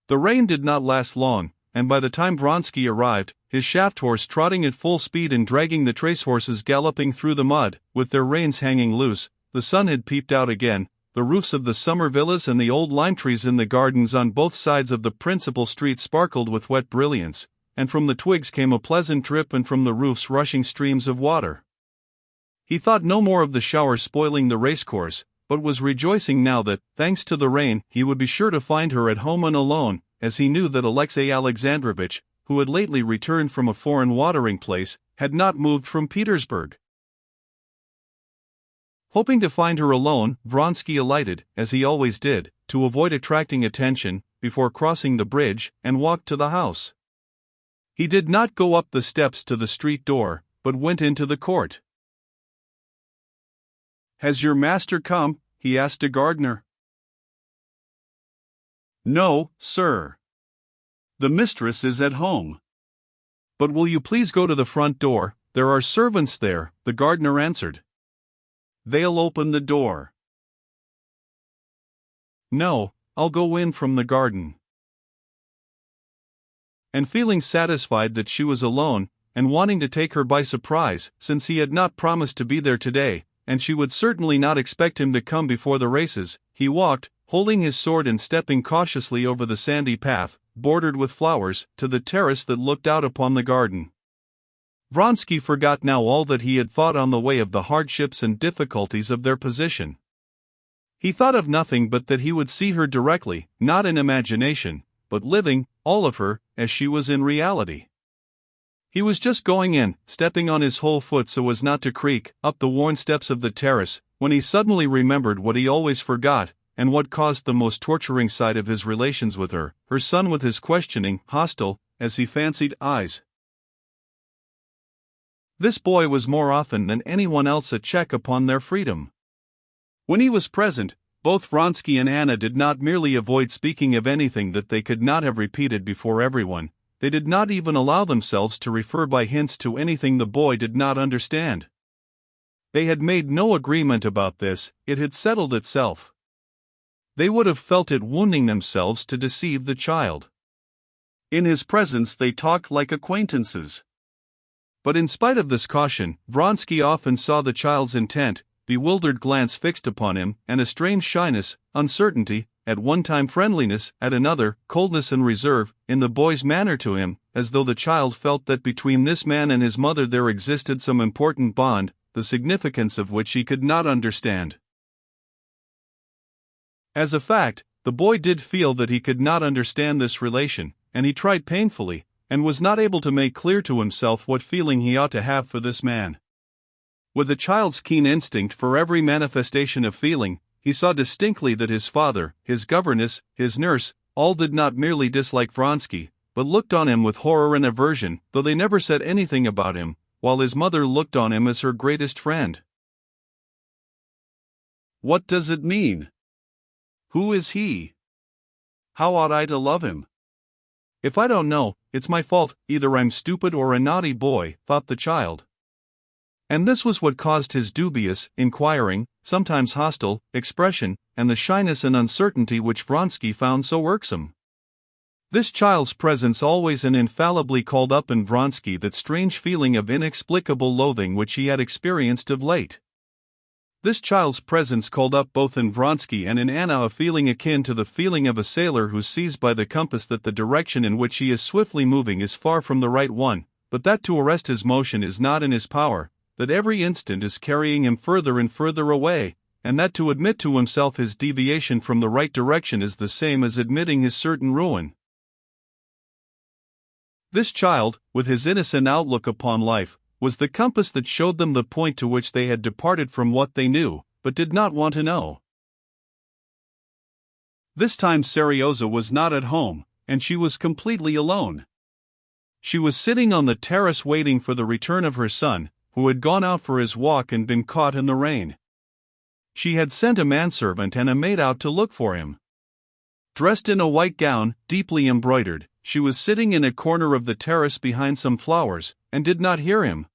The rain did not last long, and by the time Vronsky arrived, his shaft horse trotting at full speed and dragging the trace horses galloping through the mud, with their reins hanging loose, the sun had peeped out again. The roofs of the summer villas and the old lime trees in the gardens on both sides of the principal street sparkled with wet brilliance, and from the twigs came a pleasant drip and from the roofs rushing streams of water. He thought no more of the shower spoiling the racecourse, but was rejoicing now that, thanks to the rain, he would be sure to find her at home and alone, as he knew that Alexey Alexandrovitch, who had lately returned from a foreign watering place, had not moved from Petersburg. Hoping to find her alone, Vronsky alighted, as he always did, to avoid attracting attention, before crossing the bridge, and walked to the house. He did not go up the steps to the street door, but went into the court. "Has your master come?" he asked a gardener. "No, sir. The mistress is at home." "But will you please go to the front door? There are servants there," the gardener answered. "They'll open the door." "No, I'll go in from the garden." And feeling satisfied that she was alone, and wanting to take her by surprise, since he had not promised to be there today, and she would certainly not expect him to come before the races, he walked, holding his sword and stepping cautiously over the sandy path, bordered with flowers, to the terrace that looked out upon the garden. Vronsky forgot now all that he had thought on the way of the hardships and difficulties of their position. He thought of nothing but that he would see her directly, not in imagination, but living, all of her, as she was in reality. He was just going in, stepping on his whole foot so as not to creak, up the worn steps of the terrace, when he suddenly remembered what he always forgot, and what caused the most torturing side of his relations with her son with his questioning, hostile, as he fancied, eyes. This boy was more often than anyone else a check upon their freedom. When he was present, both Vronsky and Anna did not merely avoid speaking of anything that they could not have repeated before everyone, they did not even allow themselves to refer by hints to anything the boy did not understand. They had made no agreement about this, it had settled itself. They would have felt it wounding themselves to deceive the child. In his presence they talked like acquaintances. But in spite of this caution, Vronsky often saw the child's intent, bewildered glance fixed upon him, and a strange shyness, uncertainty, at one time friendliness, at another, coldness and reserve, in the boy's manner to him, as though the child felt that between this man and his mother there existed some important bond, the significance of which he could not understand. As a fact, the boy did feel that he could not understand this relation, and he tried painfully, and was not able to make clear to himself what feeling he ought to have for this man. With a child's keen instinct for every manifestation of feeling, he saw distinctly that his father, his governess, his nurse, all did not merely dislike Vronsky, but looked on him with horror and aversion, though they never said anything about him, while his mother looked on him as her greatest friend. What does it mean? Who is he? How ought I to love him? If I don't know, it's my fault, either I'm stupid or a naughty boy, thought the child. And this was what caused his dubious, inquiring, sometimes hostile, expression, and the shyness and uncertainty which Vronsky found so irksome. This child's presence always and infallibly called up in Vronsky that strange feeling of inexplicable loathing which he had experienced of late. This child's presence called up both in Vronsky and in Anna a feeling akin to the feeling of a sailor who sees by the compass that the direction in which he is swiftly moving is far from the right one, but that to arrest his motion is not in his power, that every instant is carrying him further and further away, and that to admit to himself his deviation from the right direction is the same as admitting his certain ruin. This child, with his innocent outlook upon life, was the compass that showed them the point to which they had departed from what they knew, but did not want to know. This time Seryoza was not at home, and she was completely alone. She was sitting on the terrace waiting for the return of her son, who had gone out for his walk and been caught in the rain. She had sent a manservant and a maid out to look for him. Dressed in a white gown, deeply embroidered, she was sitting in a corner of the terrace behind some flowers, and did not hear him.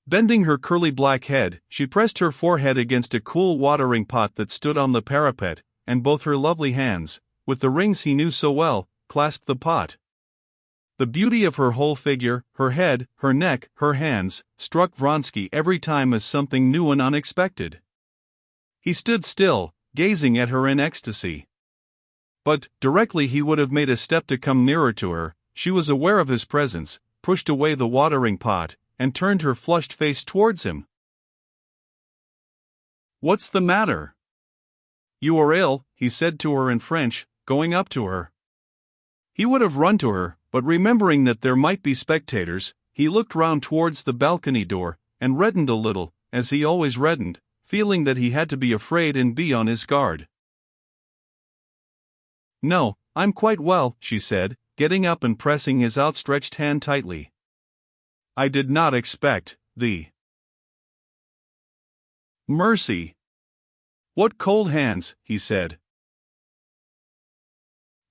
Bending her curly black head, she pressed her forehead against a cool watering pot that stood on the parapet, and both her lovely hands, with the rings he knew so well, clasped the pot. The beauty of her whole figure, her head, her neck, her hands, struck Vronsky every time as something new and unexpected. He stood still, gazing at her in ecstasy. But, directly he would have made a step to come nearer to her, she was aware of his presence, pushed away the watering pot, and turned her flushed face towards him. "What's the matter?" "You are ill," he said to her in French, going up to her. He would have run to her, but remembering that there might be spectators, he looked round towards the balcony door, and reddened a little, as he always reddened, feeling that he had to be afraid and be on his guard. "No, I'm quite well," she said, getting up and pressing his outstretched hand tightly. "I did not expect the mercy." "What cold hands," he said.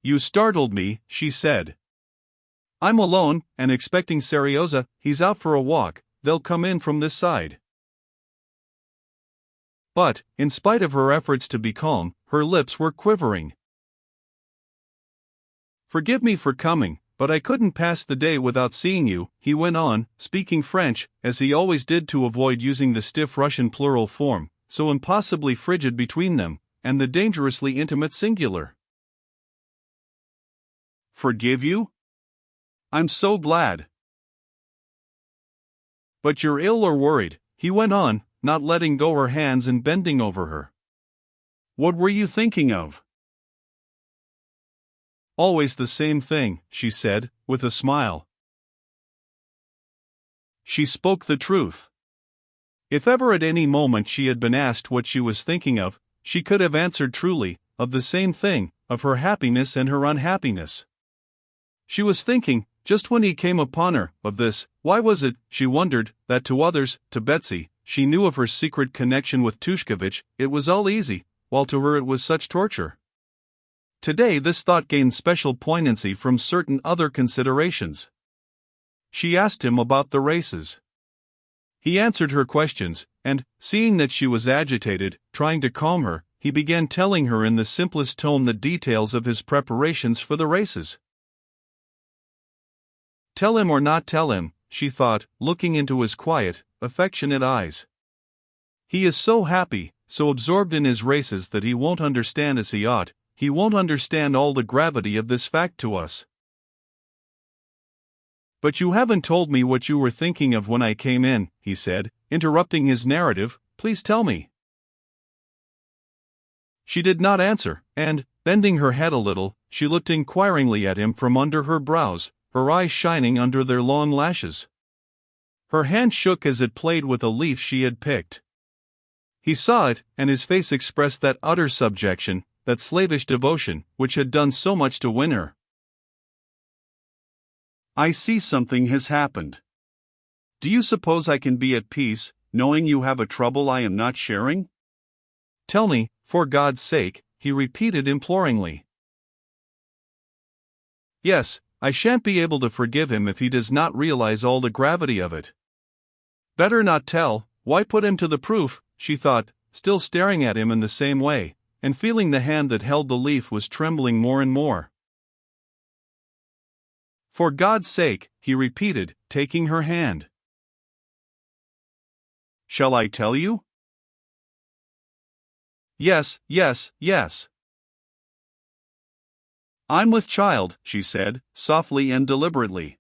"You startled me," she said. "I'm alone, and expecting Serioza. He's out for a walk. They'll come in from this side." But, in spite of her efforts to be calm, her lips were quivering. "Forgive me for coming, but I couldn't pass the day without seeing you," he went on, speaking French, as he always did, to avoid using the stiff Russian plural form, so impossibly frigid between them, and the dangerously intimate singular. "Forgive you? I'm so glad." "But you're ill or worried," he went on, not letting go her hands and bending over her. "What were you thinking of?" "Always the same thing," she said, with a smile. She spoke the truth. If ever at any moment she had been asked what she was thinking of, she could have answered truly, of the same thing, of her happiness and her unhappiness. She was thinking, just when he came upon her, of this. Why was it, she wondered, that to others, to Betsy, she knew of her secret connection with Tushkevich, it was all easy, while to her it was such torture? Today this thought gained special poignancy from certain other considerations. She asked him about the races. He answered her questions, and, seeing that she was agitated, trying to calm her, he began telling her in the simplest tone the details of his preparations for the races. Tell him or not tell him, she thought, looking into his quiet, affectionate eyes. He is so happy, so absorbed in his races that he won't understand as he ought. He won't understand all the gravity of this fact to us. "But you haven't told me what you were thinking of when I came in," he said, interrupting his narrative. "Please tell me." She did not answer, and, bending her head a little, she looked inquiringly at him from under her brows, her eyes shining under their long lashes. Her hand shook as it played with a leaf she had picked. He saw it, and his face expressed that utter subjection, that slavish devotion, which had done so much to win her. "I see something has happened. Do you suppose I can be at peace, knowing you have a trouble I am not sharing? Tell me, for God's sake," he repeated imploringly. "Yes, I shan't be able to forgive him if he does not realize all the gravity of it." Better not tell. Why put him to the proof, she thought, still staring at him in the same way, and feeling the hand that held the leaf was trembling more and more. "For God's sake," he repeated, taking her hand. "Shall I tell you?" "Yes, yes, yes." "I'm with child," she said, softly and deliberately.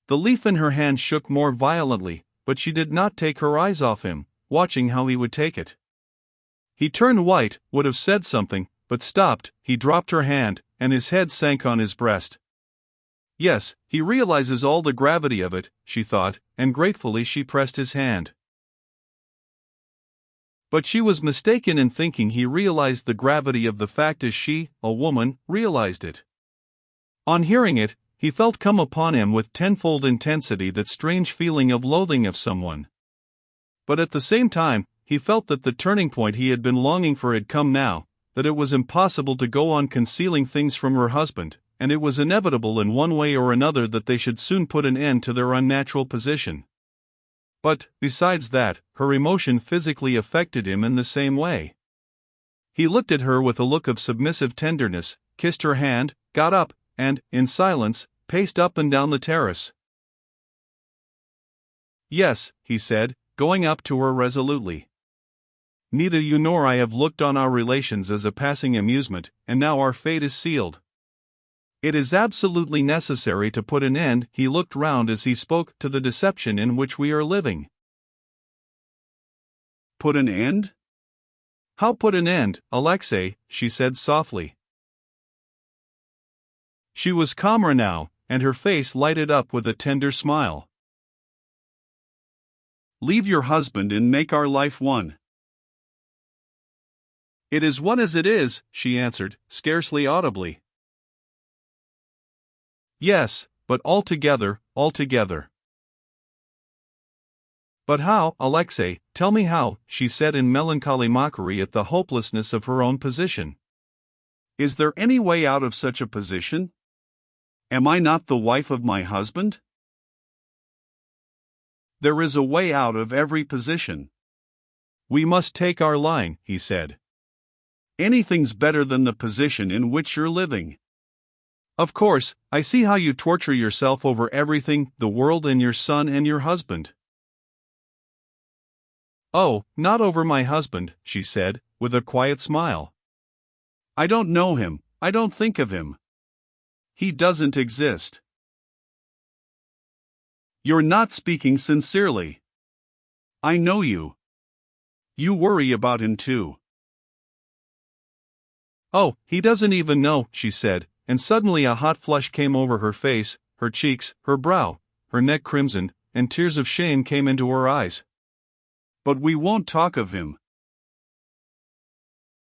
The leaf in her hand shook more violently, but she did not take her eyes off him, watching how he would take it. He turned white, would have said something, but stopped. He dropped her hand, and his head sank on his breast. Yes, he realizes all the gravity of it, she thought, and gratefully she pressed his hand. But she was mistaken in thinking he realized the gravity of the fact as she, a woman, realized it. On hearing it, he felt come upon him with tenfold intensity that strange feeling of loathing of someone. But at the same time, he felt that the turning point he had been longing for had come now, that it was impossible to go on concealing things from her husband, and it was inevitable in one way or another that they should soon put an end to their unnatural position. But, besides that, her emotion physically affected him in the same way. He looked at her with a look of submissive tenderness, kissed her hand, got up, and, in silence, paced up and down the terrace. "Yes," he said, going up to her resolutely. "Neither you nor I have looked on our relations as a passing amusement, and now our fate is sealed. It is absolutely necessary to put an end," he looked round as he spoke, "to the deception in which we are living." "Put an end? How put an end, Alexei?" she said softly. She was calmer now, and her face lighted up with a tender smile. "Leave your husband and make our life one." "It is one as it is," she answered, scarcely audibly. "Yes, but altogether, altogether." "But how, Alexei, tell me how," she said in melancholy mockery at the hopelessness of her own position. "Is there any way out of such a position? Am I not the wife of my husband?" "There is a way out of every position. We must take our line," he said. "Anything's better than the position in which you're living. Of course, I see how you torture yourself over everything, the world and your son and your husband." "Oh, not over my husband," she said, with a quiet smile. "I don't know him, I don't think of him. He doesn't exist." "You're not speaking sincerely. I know you. You worry about him too." "Oh, he doesn't even know," she said, and suddenly a hot flush came over her face, her cheeks, her brow, her neck crimsoned, and tears of shame came into her eyes. "But we won't talk of him.